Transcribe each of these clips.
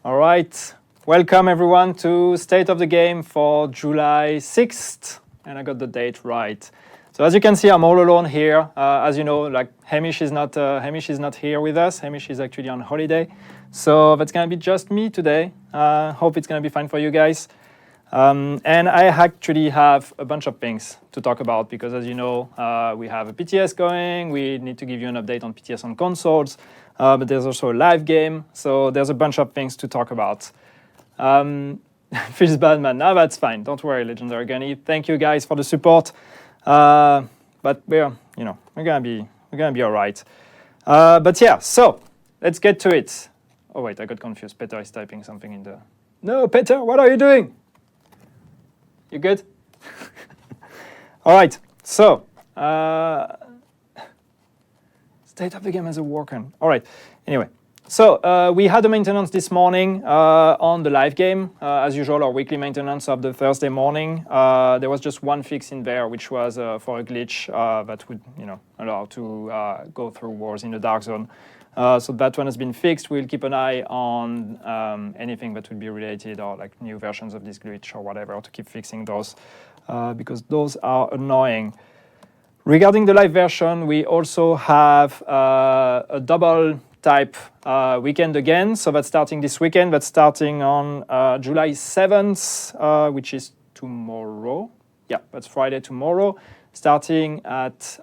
All right, welcome everyone to State of the Game for July 6th, and I got the date right. So as you can see, I'm all alone here. As you know, like Hamish is not here with us. Hamish is actually on holiday, so that's gonna be just me today. Hope it's gonna be fine for you guys. And I actually have a bunch of things to talk about because, as you know, we have a PTS going. We need to give you an update on PTS on consoles, but there's also a live game. So there's a bunch of things to talk about. Feels bad, man. No, that's fine. Don't worry, Legendary Gunny. Thank you guys for the support. But we're gonna be all right. But yeah, so let's get to it. Oh wait, I got confused. Peter is typing something in the. No, Peter, what are you doing? You good? All right, so State of the Game as a worker. All right, anyway, so we had a maintenance this morning on the live game. As usual, our weekly maintenance of the Thursday morning. There was just one fix in there, which was for a glitch that would allow to go through wars in the dark zone. So that one has been fixed. We'll keep an eye on anything that would be related or like new versions of this glitch or whatever to keep fixing those because those are annoying. Regarding the live version, we also have a double type weekend again. So that's starting this weekend. That's starting on July 7th, which is tomorrow. Yeah, that's Friday tomorrow, starting at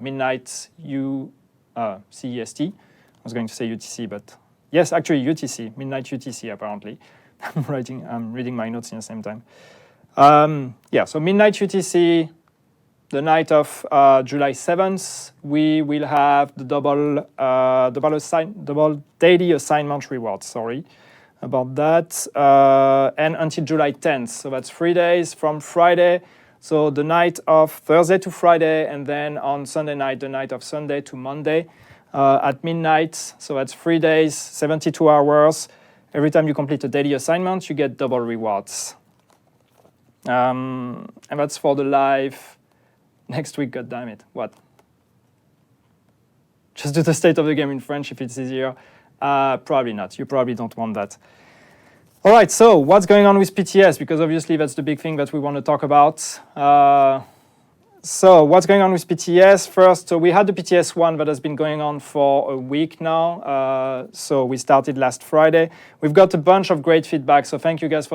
midnight CEST. I was going to say UTC, but yes, actually UTC, midnight UTC apparently. I'm reading my notes in the same time. Yeah, so midnight UTC, the night of July 7th, we will have the double daily assignment reward. Sorry about that. And until July 10th, so that's 3 days from Friday. So the night of Thursday to Friday, and then on Sunday night, the night of Sunday to Monday. At midnight, so that's 3 days, 72 hours. Every time you complete a daily assignment, you get double rewards. And that's for the live next week, God damn it. What? Just do the State of the Game in French if it's easier. Probably not. You probably don't want that. All right, so what's going on with PTS? Because obviously that's the big thing that we want to talk about. So what's going on with PTS? First, so we had the PTS 1 that has been going on for a week now. So we started last Friday. We've got a bunch of great feedback. So thank you guys for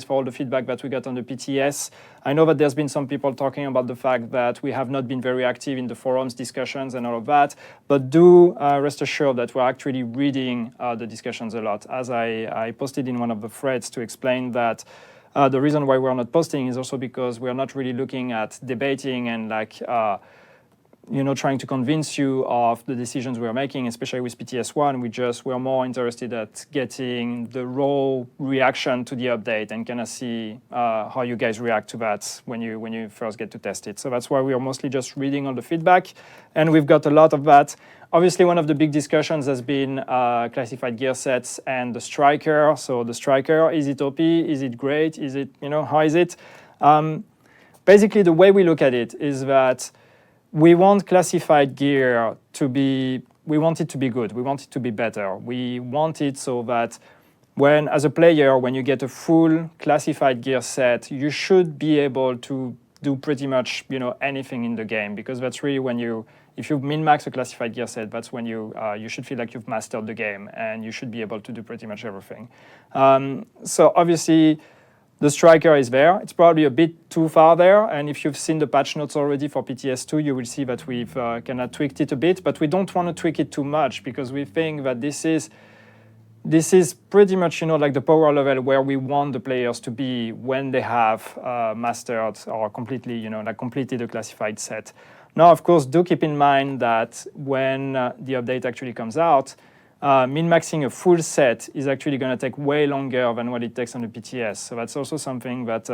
all the feedback that we got on the PTS. I know that there's been some people talking about the fact that we have not been very active in the forums discussions and all of that. But do rest assured that we're actually reading the discussions a lot. As I posted in one of the threads to explain that the reason why we're not posting is also because we're not really looking at debating and trying to convince you of the decisions we're making, especially with PTS1. We're more interested at getting the raw reaction to the update and kind of see how you guys react to that when you first get to test it. So that's why we are mostly just reading all the feedback, and we've got a lot of that. Obviously, one of the big discussions has been classified gear sets and the Striker. So the Striker, is it OP? Is it great? Is it, how is it? Basically, the way we look at it is that we want classified gear we want it to be good. We want it to be better. We want it so that as a player, when you get a full classified gear set, you should be able to do pretty much, anything in the game, because that's really if you min-max a classified gear set, that's when you should feel like you've mastered the game and you should be able to do pretty much everything. So obviously, the Striker is there. It's probably a bit too far there, and if you've seen the patch notes already for PTS2, you will see that we've kind of tweaked it a bit, but we don't want to tweak it too much because we think that this is pretty much, like the power level where we want the players to be when they have mastered or completely, completed a classified set. Now, of course, do keep in mind that when the update actually comes out, min-maxing a full set is actually going to take way longer than what it takes on the PTS. So that's also something that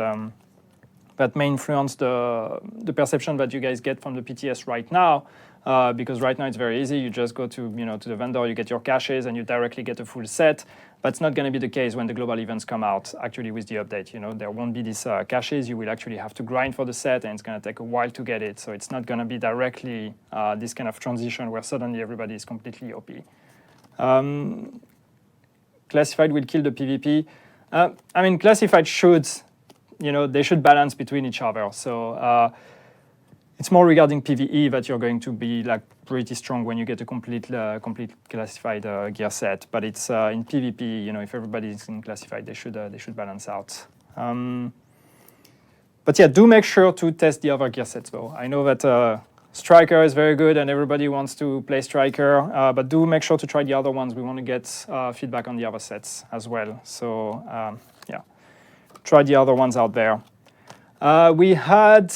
may influence the perception that you guys get from the PTS right now. Because right now it's very easy. You just go to the vendor, you get your caches, and you directly get a full set. But it's not going to be the case when the global events come out. Actually, with the update, there won't be these caches. You will actually have to grind for the set, and it's going to take a while to get it. So it's not going to be directly this kind of transition where suddenly everybody is completely OP. classified will kill the PvP. I mean, classified should, they should balance between each other. So it's more regarding PvE that you're going to be like pretty strong when you get a complete classified gear set. But it's in PvP, if everybody's in classified, they should balance out. But yeah, do make sure to test the other gear sets though. I know that Striker is very good and everybody wants to play Striker, but do make sure to try the other ones. We want to get feedback on the other sets as well. So yeah, try the other ones out there. We had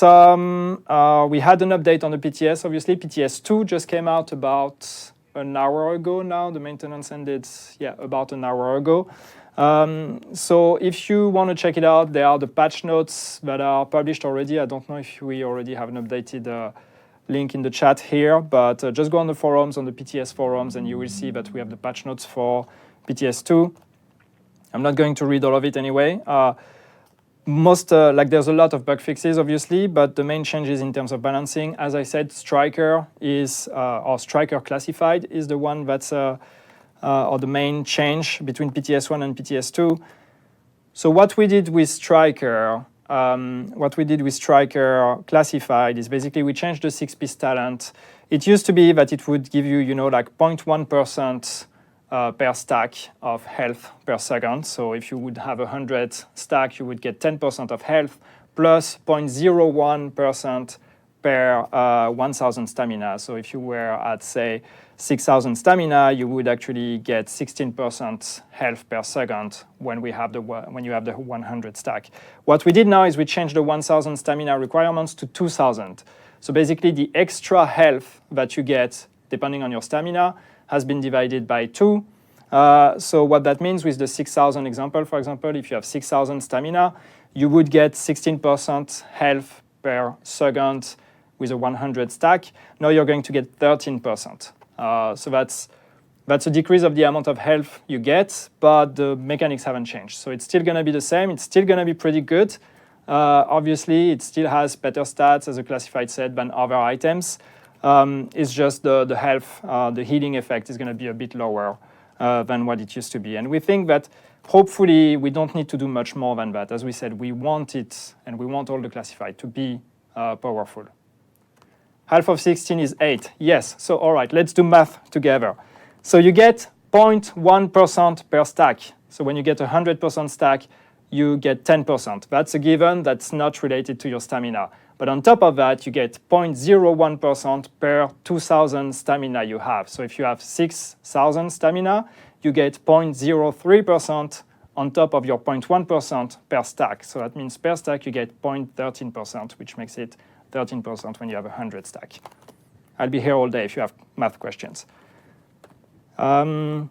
an update on the PTS, obviously. PTS 2 just came out about an hour ago now. The maintenance ended, about an hour ago. So if you want to check it out, there are the patch notes that are published already. I don't know if we already have an updated link in the chat here, but just go on the forums, on the PTS forums, and you will see that we have the patch notes for PTS 2. I'm not going to read all of it anyway. There's a lot of bug fixes, obviously, but the main changes in terms of balancing, as I said, Striker is, or Striker Classified is the one that's, or the main change between PTS 1 and PTS 2. So what we did with Striker, Classified is basically we changed the 6-piece talent. It used to be that it would give you, like 0.1% per stack of health per second. So if you would have 100 stack, you would get 10% of health plus 0.01% per 1,000 stamina. So if you were at, say, 6,000 stamina, you would actually get 16% health per second when you have the 100 stack. What we did now is we changed the 1,000 stamina requirements to 2,000. So basically the extra health that you get, depending on your stamina, has been divided by 2. So what that means with the 6,000 example, for example, if you have 6,000 stamina, you would get 16% health per second with a 100 stack. Now you're going to get 13%. So that's a decrease of the amount of health you get, but the mechanics haven't changed. So it's still going to be the same. It's still going to be pretty good. Obviously, it still has better stats as a classified set than other items. It's just the health, the healing effect is going to be a bit lower than what it used to be. And we think that hopefully we don't need to do much more than that. As we said, we want it, and we want all the classified to be powerful. Half of 16 is 8. Yes, so all right, let's do math together. So you get 0.1% per stack. So when you get 100% stack, you get 10%. That's a given, that's not related to your stamina. But on top of that, you get 0.01% per 2,000 stamina you have. So if you have 6,000 stamina, you get 0.03% on top of your 0.1% per stack. So that means per stack you get 0.13%, which makes it 13% when you have 100 stack. I'll be here all day if you have math questions. And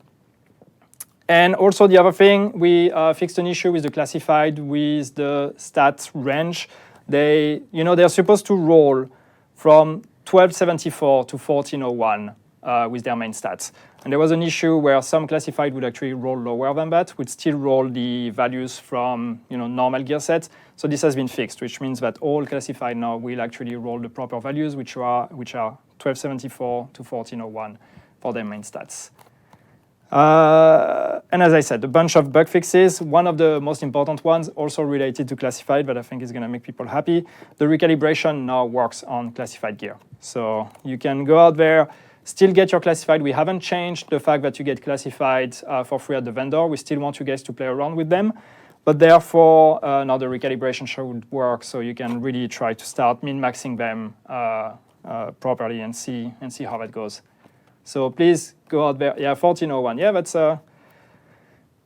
also the other thing, we fixed an issue with the classified with the stat range. They're supposed to roll from 1274 to 1401 with their main stats. And there was an issue where some classified would actually roll lower than that, would still roll the values from normal gear sets. So this has been fixed, which means that all classified now will actually roll the proper values, which are 1274 to 1401 for their main stats. And as I said, a bunch of bug fixes. One of the most important ones, also related to classified, but I think is going to make people happy. The recalibration now works on classified gear. So you can go out there, still get your classified. We haven't changed the fact that you get classified for free at the vendor. We still want you guys to play around with them. But therefore, now the recalibration should work, so you can really try to start min-maxing them properly and see how that goes. So please go out there. Yeah, 1401. Yeah,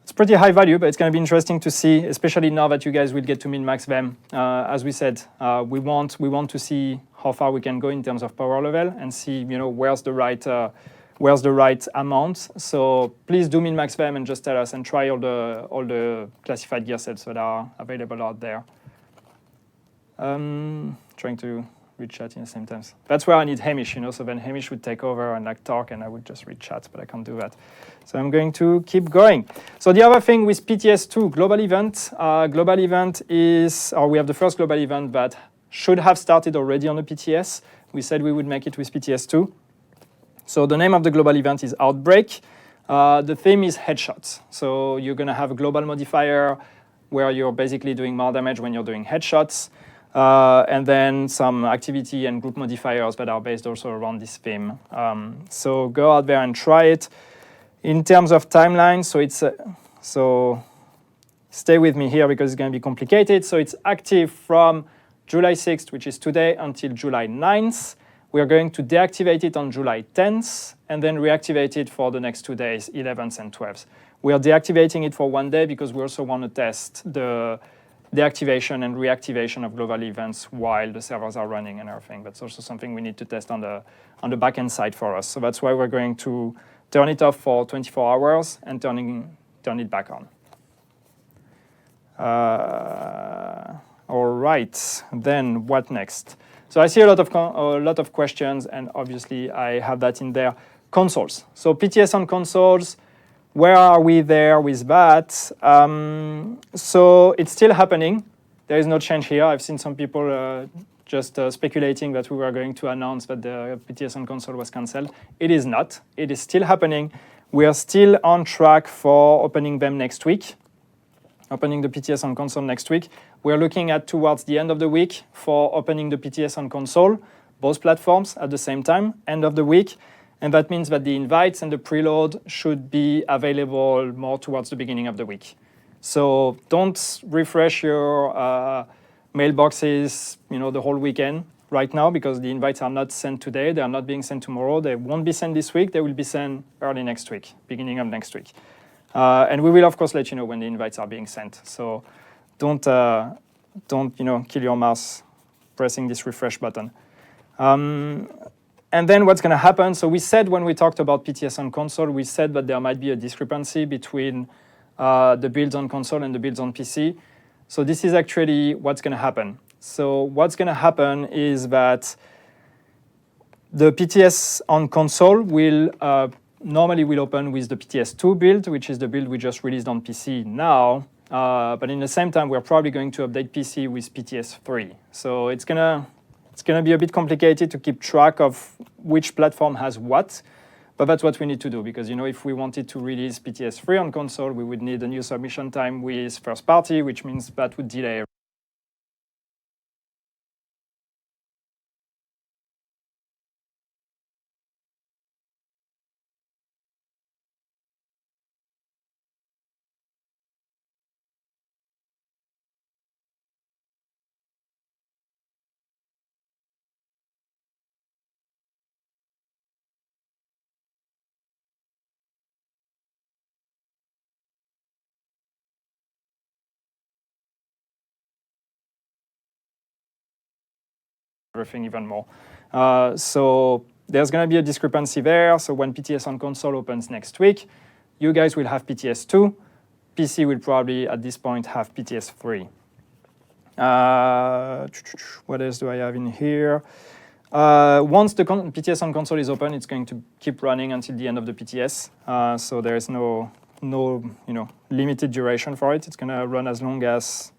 it's pretty high value, but it's going to be interesting to see, especially now that you guys will get to min-max them. As we said, we want to see how far we can go in terms of power level and see, where's the right amount. So please do min-max them and just tell us and try all the classified gear sets that are available out there. Trying to read chat in the same time. That's where I need Hamish, so then Hamish would take over and talk and I would just read chat, but I can't do that. So I'm going to keep going. So the other thing with PTS2 global event is, or we have the first global event that should have started already on the PTS. We said we would make it with PTS2. So the name of the global event is Outbreak. The theme is headshots. So you're going to have a global modifier where you're basically doing more damage when you're doing headshots, and then some activity and group modifiers that are based also around this theme. So go out there and try it. In terms of timeline, so stay with me here because it's going to be complicated. So it's active from July 6th, which is today, until July 9th. We are going to deactivate it on July 10th and then reactivate it for the next 2 days, 11th and 12th. We are deactivating it for 1 day because we also want to test the deactivation and reactivation of global events while the servers are running and everything. That's also something we need to test on the backend side for us. So that's why we're going to turn it off for 24 hours and turn it back on. All right, then what next? So I see a lot of questions, and obviously I have that in there. Consoles. So PTS on consoles, where are we there with that? So it's still happening. There is no change here. I've seen some people just speculating that we were going to announce that the PTS on console was canceled. It is not. It is still happening. We are still on track for opening them next week. Opening the PTS on console next week. We're looking at towards the end of the week for opening the PTS on console, both platforms at the same time, end of the week. And that means that the invites and the preload should be available more towards the beginning of the week. So don't refresh your mailboxes, the whole weekend right now, because the invites are not sent today. They are not being sent tomorrow. They won't be sent this week. They will be sent early next week, beginning of next week. And we will, of course, let you know when the invites are being sent. So don't kill your mouse pressing this refresh button. And then what's going to happen? So we said when we talked about PTS on console, we said that there might be a discrepancy between the builds on console and the builds on PC. So this is actually what's going to happen. So what's going to happen is that the PTS on console will normally will open with the PTS2 build, which is the build we just released on PC now. But in the same time, we're probably going to update PC with PTS3. So it's gonna be a bit complicated to keep track of which platform has what. But that's what we need to do, because if we wanted to release PTS3 on console, we would need a new submission time with first party, which means that would delay everything even more. So there's going to be a discrepancy there. So when PTS on console opens next week, you guys will have PTS2. PC will probably, at this point, have PTS3. What else do I have in here? Once the PTS on console is open, it's going to keep running until the end of the PTS. So there is no limited duration for it. It's going to run as long as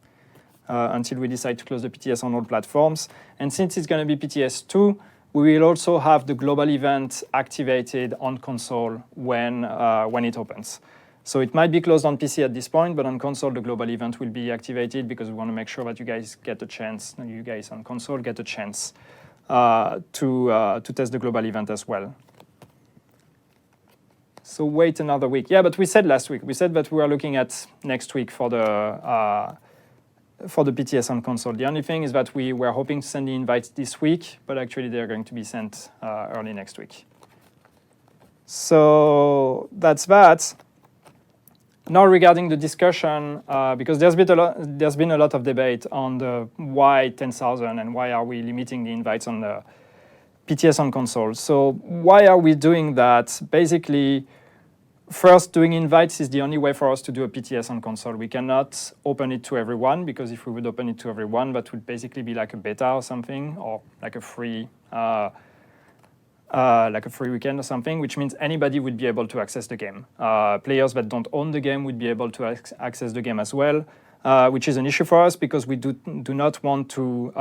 until we decide to close the PTS on all platforms. And since it's going to be PTS2, we will also have the global event activated on console when it opens. So it might be closed on PC at this point, but on console, the global event will be activated because we want to make sure that you guys on console get a chance to test the global event as well. So wait another week. Yeah, but we said last week, we said that we are looking at next week for the PTS on console. The only thing is that we were hoping to send the invites this week, but actually they're going to be sent early next week. So that's that. Now regarding the discussion, because there's been a lot of debate on the why 10,000 and why are we limiting the invites on the PTS on console. So why are we doing that? Basically, first, doing invites is the only way for us to do a PTS on console. We cannot open it to everyone, because if we would open it to everyone, that would basically be like a beta or something, or like a free weekend or something, which means anybody would be able to access the game. Players that don't own the game would be able to access the game as well. which is an issue for us because we do not want to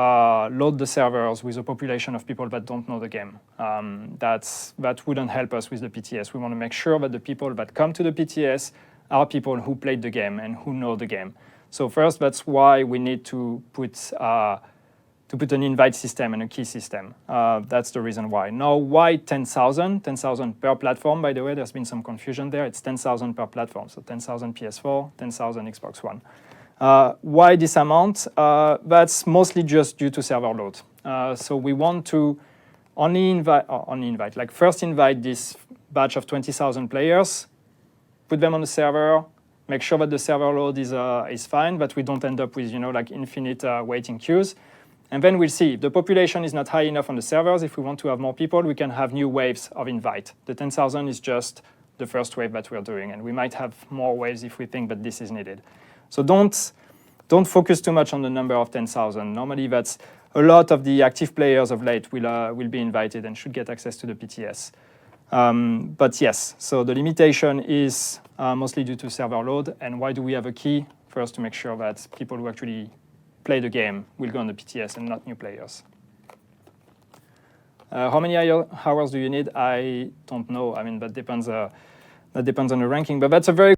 load the servers with a population of people that don't know the game. That wouldn't help us with the PTS. We want to make sure that the people that come to the PTS are people who played the game and who know the game. So first, that's why we need to put an invite system and a key system. That's the reason why. Now, why 10,000? 10,000 per platform, by the way. There's been some confusion there. It's 10,000 per platform, so 10,000 PS4, 10,000 Xbox One. Why this amount? That's mostly just due to server load. So we want to first invite this batch of 20,000 players, put them on the server, make sure that the server load is fine, that we don't end up with infinite waiting queues. And then we'll see. If the population is not high enough on the servers, if we want to have more people, we can have new waves of invite. The 10,000 is just the first wave that we're doing, and we might have more waves if we think that this is needed. So don't focus too much on the number of 10,000. Normally, that's a lot of the active players of late will be invited and should get access to the PTS. But yes, so the limitation is mostly due to server load. And why do we have a key? First, to make sure that people who actually play the game will go on the PTS and not new players. How many hours do you need? I don't know. I mean, that depends on the ranking. But that's a very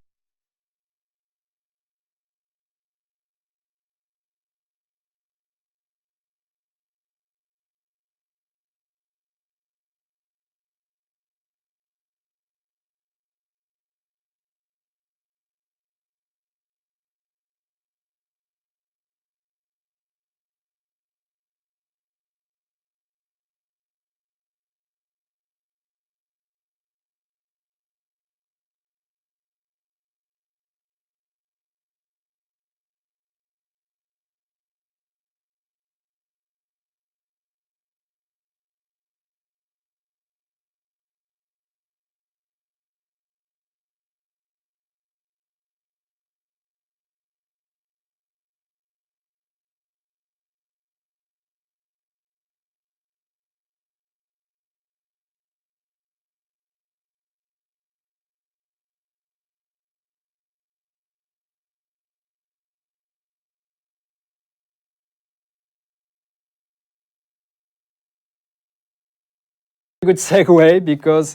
good segue because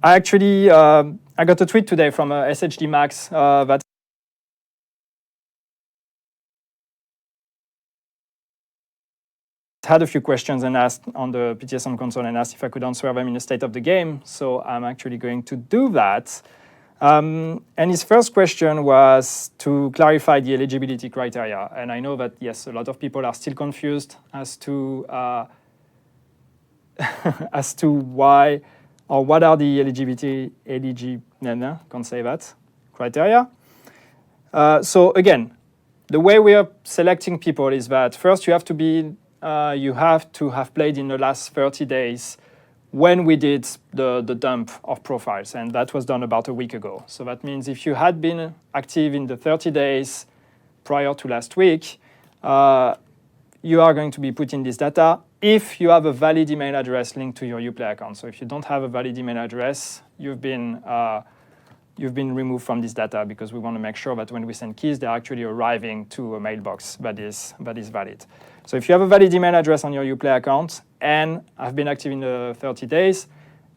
I actually I got a tweet today from SHD Max that had a few questions and asked on the PTS on console and asked if I could answer them in the state of the game. So I'm actually going to do that. And his first question was to clarify the eligibility criteria. And I know that, yes, a lot of people are still confused as to as to why or what are the can't say that, criteria. So again, the way we are selecting people is that first you have to have played in the last 30 days when we did the dump of profiles, and that was done about a week ago. So that means if you had been active in the 30 days prior to last week, you are going to be put in this data if you have a valid email address linked to your Uplay account. So if you don't have a valid email address, you've been removed from this data because we want to make sure that when we send keys, they're actually arriving to a mailbox that is valid. So if you have a valid email address on your Uplay account and have been active in the 30 days,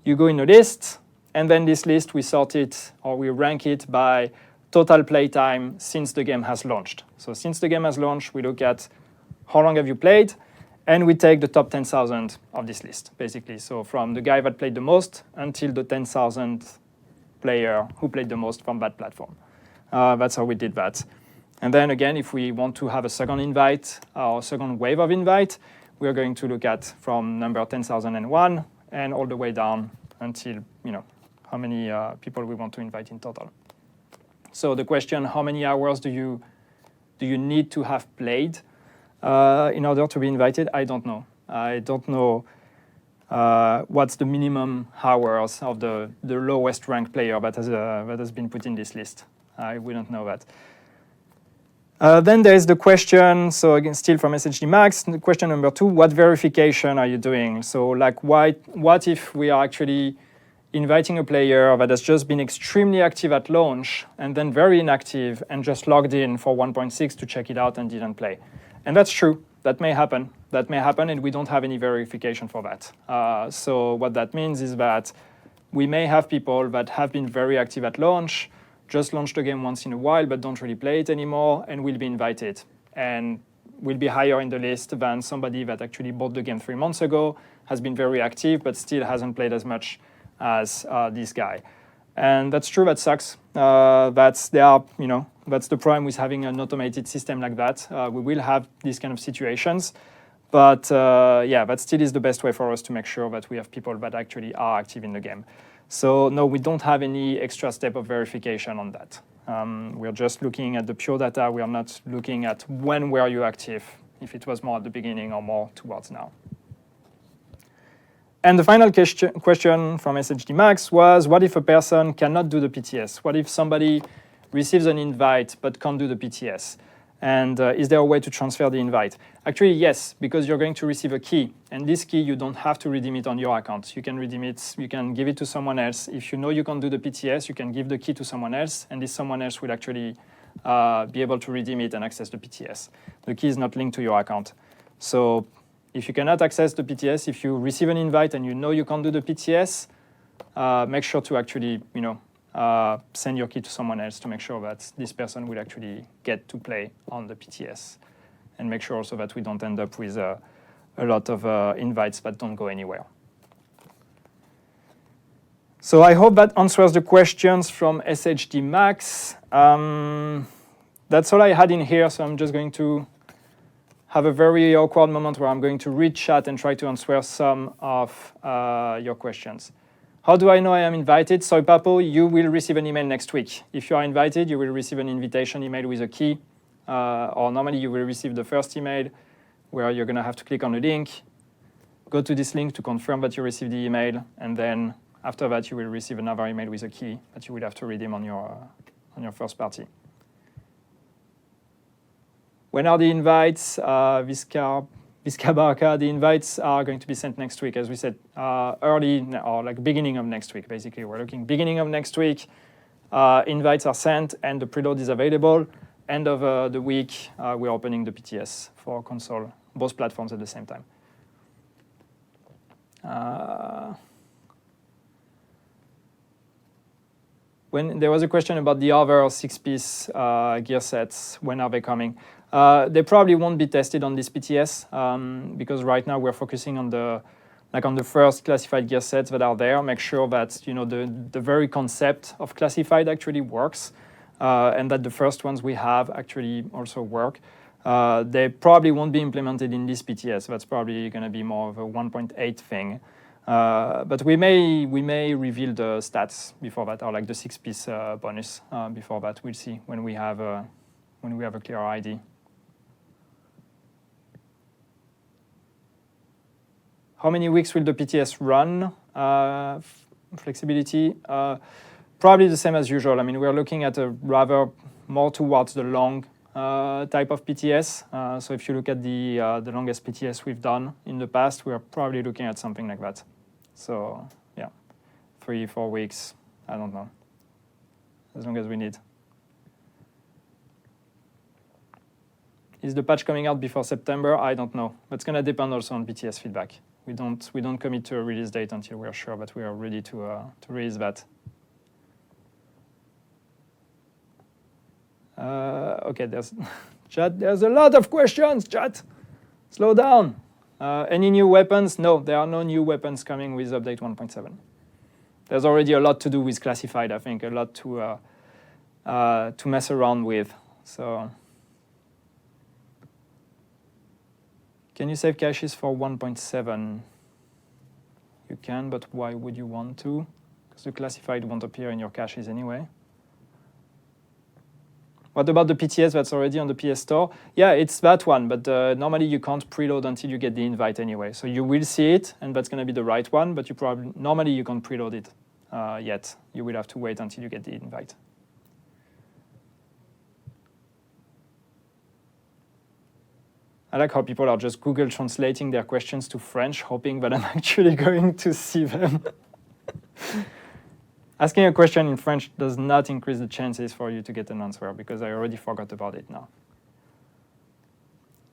you go in a list, and then this list we sort it or we rank it by total playtime since the game has launched. So since the game has launched, we look at how long have you played, and we take the top 10,000 of this list, basically. So from the guy that played the most until the 10,000th player who played the most from that platform. That's how we did that. And then again, if we want to have a second invite or second wave of invite, we are going to look at from number 10,001 and all the way down until how many people we want to invite in total. So the question, how many hours do you need to have played in order to be invited? I don't know. I don't know what's the minimum hours of the lowest ranked player that has been put in this list. I wouldn't know that. Then there is the question, so again, still from SHD Max, question number 2, what verification are you doing? So like what if we are actually inviting a player that has just been extremely active at launch and then very inactive and just logged in for 1.6 to check it out and didn't play. And that's true. That may happen. That may happen, and we don't have any verification for that. So what that means is that we may have people that have been very active at launch, just launched the game once in a while, but don't really play it anymore, and will be invited. And will be higher in the list than somebody that actually bought the game 3 months ago, has been very active, but still hasn't played as much as this guy. And that's true, that sucks. That's the problem with having an automated system like that. We will have these kind of situations. But yeah, that still is the best way for us to make sure that we have people that actually are active in the game. So no, we don't have any extra step of verification on that. We're just looking at the pure data. We are not looking at when were you active, if it was more at the beginning or more towards now. And the final question from SHD Max was, what if a person cannot do the PTS? What if somebody receives an invite but can't do the PTS? And is there a way to transfer the invite? Actually, yes, because you're going to receive a key. And this key, you don't have to redeem it on your account. You can redeem it, you can give it to someone else. If you know you can't do the PTS, you can give the key to someone else, and this someone else will actually be able to redeem it and access the PTS. The key is not linked to your account. So if you cannot access the PTS, if you receive an invite and you know you can't do the PTS, make sure to actually, send your key to someone else to make sure that this person will actually get to play on the PTS. And make sure also that we don't end up with a lot of invites that don't go anywhere. So I hope that answers the questions from SHD Max. That's all I had in here, so I'm just going to have a very awkward moment where I'm going to read chat and try to answer some of your questions. How do I know I am invited? Soy Papo, you will receive an email next week. If you are invited, you will receive an invitation email with a key, or normally you will receive the first email where you're going to have to click on a link, go to this link to confirm that you received the email, and then after that you will receive another email with a key that you will have to redeem on your first party. When are the invites? Vizcabarca, the invites are going to be sent next week, as we said, early or like beginning of next week, basically. We're looking beginning of next week. Invites are sent and the preload is available. End of the week, we're opening the PTS for console, both platforms at the same time. When there was a question about the other 6-piece gear sets, when are they coming? They probably won't be tested on this PTS because right now we're focusing on the first classified gear sets that are there. Make sure that the very concept of classified actually works, and that the first ones we have actually also work. They probably won't be implemented in this PTS. That's probably going to be more of a 1.8 thing. But we may reveal the stats before that, or like the 6-piece bonus before that. We'll see when we have a clear ID. How many weeks will the PTS run? Flexibility, probably the same as usual. I mean, we're looking at a rather more towards the long type of PTS. So if you look at the longest PTS we've done in the past, we're probably looking at something like that. So yeah, 3-4 weeks, I don't know, as long as we need. Is the patch coming out before September? I don't know. That's going to depend also on BTS feedback. We don't commit to a release date until we are sure that we are ready to release that. Okay, chat. There's a lot of questions, chat. Slow down. Any new weapons? No, there are no new weapons coming with update 1.7. There's already a lot to do with classified, I think, a lot to mess around with. So, can you save caches for 1.7? You can, but why would you want to? Because the classified won't appear in your caches anyway. What about the PTS that's already on the PS Store? Yeah, it's that one, but normally you can't preload until you get the invite anyway. So you will see it, and that's going to be the right one, but normally you can't preload it yet. You will have to wait until you get the invite. I like how people are just Google translating their questions to French, hoping that I'm actually going to see them. Asking a question in French does not increase the chances for you to get an answer because I already forgot about it now.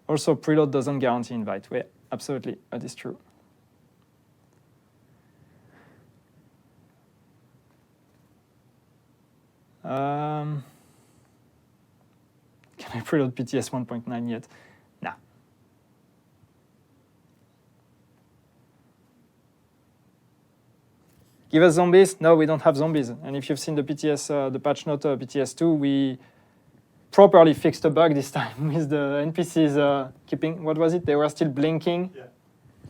Also, preload doesn't guarantee invite. Well, absolutely, that is true. Can I preload PTS 1.9 yet? Nah. Give us zombies? No, we don't have zombies. And if you've seen the PTS, the patch note PTS2, we properly fixed a bug this time with the NPCs keeping, what was it? They were still blinking. Yeah.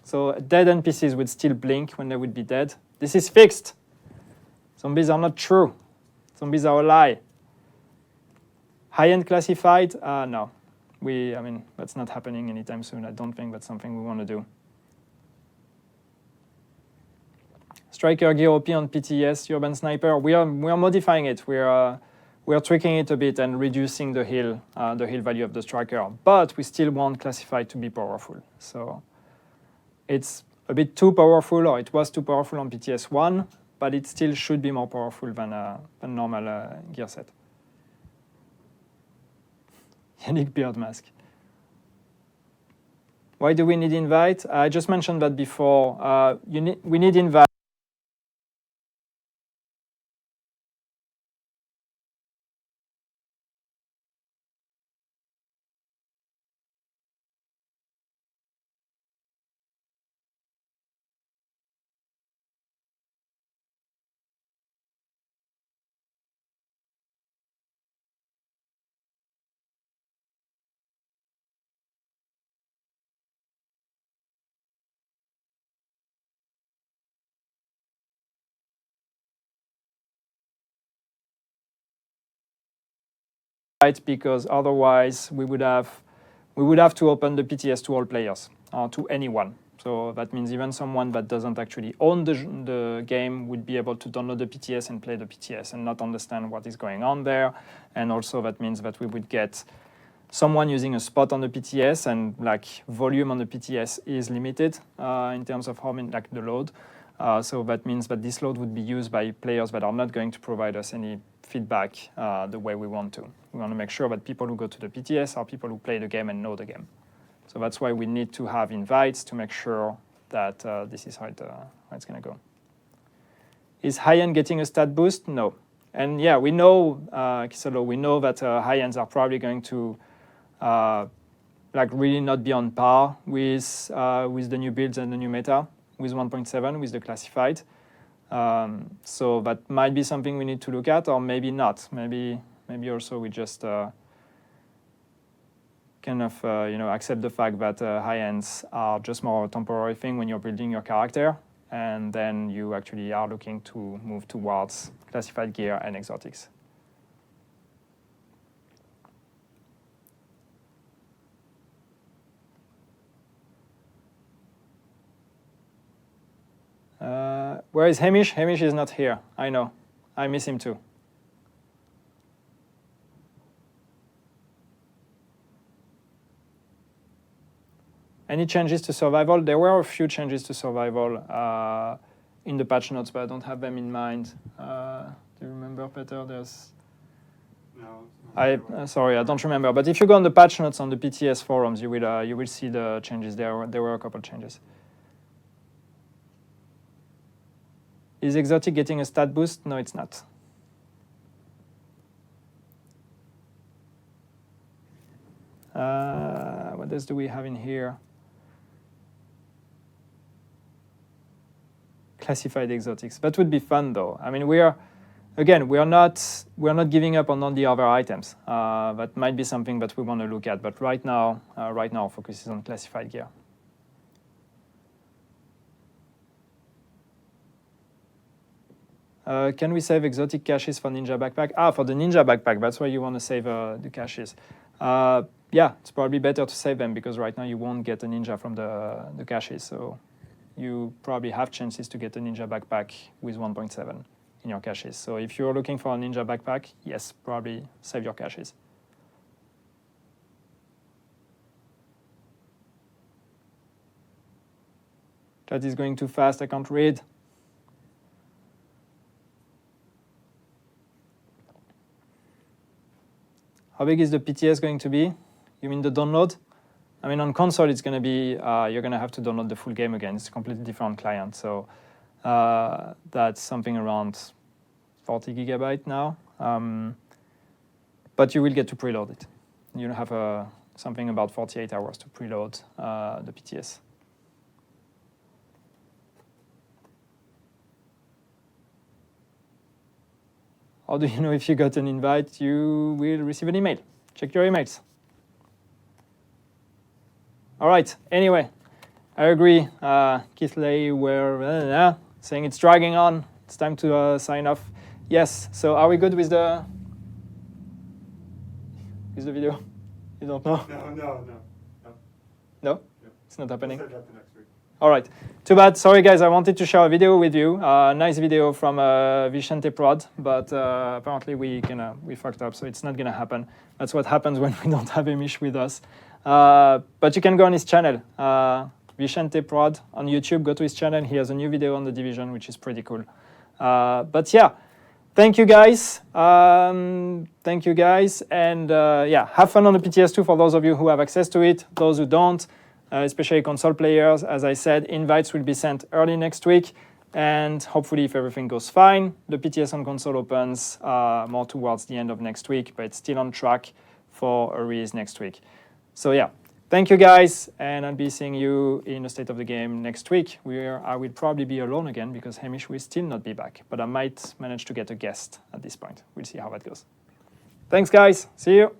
So dead NPCs would still blink when they would be dead. This is fixed. Zombies are not true. Zombies are a lie. High-end classified? No. I mean, that's not happening anytime soon. I don't think that's something we want to do. Striker Gear OP on PTS, Urban Sniper. We are modifying it. We are tweaking it a bit and reducing the heal value of the Striker. But we still want classified to be powerful. So it's a bit too powerful, or it was too powerful on PTS 1, but it still should be more powerful than a normal gear set. Yannick beard mask. Why do we need invite? I just mentioned that before. We need invite. Because otherwise we would have to open the PTS to all players, to anyone. So that means even someone that doesn't actually own the game would be able to download the PTS and play the PTS and not understand what is going on there. And also that means that we would get someone using a spot on the PTS, and like volume on the PTS is limited in terms of how many, like the load. So that means that this load would be used by players that are not going to provide us any feedback the way we want to. We want to make sure that people who go to the PTS are people who play the game and know the game. So that's why we need to have invites to make sure that this is how it's going to go. Is high-end getting a stat boost? No. And yeah, we know, Kisolo, we know that high-ends are probably going to like really not be on par with the new builds and the new meta, with 1.7, with the classified. So that might be something we need to look at, or maybe not. Maybe also we just kind of accept the fact that high ends are just more a temporary thing when you're building your character, and then you actually are looking to move towards classified gear and exotics. Where is Hamish? Hamish is not here. I know. I miss him too. Any changes to survival? There were a few changes to survival in the patch notes, but I don't have them in mind. Do you remember, Peter? There's... No. Sorry, I don't remember. But if you go on the patch notes on the PTS forums, you will see the changes. There were a couple of changes. Is exotic getting a stat boost? No, it's not. What else do we have in here? Classified exotics. That would be fun, though. I mean, we are not giving up on the other items. That might be something that we want to look at. But right now, our focus is on classified gear. Can we save exotic caches for Ninja Backpack? For the Ninja Backpack, that's why you want to save the caches. Yeah, it's probably better to save them because right now you won't get a Ninja from the caches. So you probably have chances to get a Ninja Backpack with 1.7 in your caches. So if you're looking for a Ninja Backpack, yes, probably save your caches. Chat is going too fast, I can't read. How big is the PTS going to be? You mean the download? I mean, on console, it's going to be, you're going to have to download the full game again. It's a completely different client. So that's something around 40 gigabyte now. But you will get to preload it. You'll have something about 48 hours to preload the PTS. How do you know if you got an invite? You will receive an email. Check your emails. All right, anyway, I agree. Keith Lay were saying it's dragging on. It's time to sign off. Yes, so are we good with the video? You don't know? No. No? It's not happening? We'll set it up the next week. All right. Too bad. Sorry, guys. I wanted to share a video with you. Nice video from Vicente Prod, but apparently we fucked up, so it's not going to happen. That's what happens when we don't have Amish with us. But you can go on his channel, Vicente Prod on YouTube. Go to his channel. He has a new video on the Division, which is pretty cool. But yeah, thank you guys. And yeah, have fun on the PTS2 for those of you who have access to it. Those who don't, especially console players, as I said, invites will be sent early next week. And hopefully, if everything goes fine, the PTS on console opens more towards the end of next week, but it's still on track for a release next week. So yeah, thank you guys, and I'll be seeing you in the State of the Game next week, where I will probably be alone again because Hamish will still not be back, but I might manage to get a guest at this point. We'll see how that goes. Thanks, guys. See you.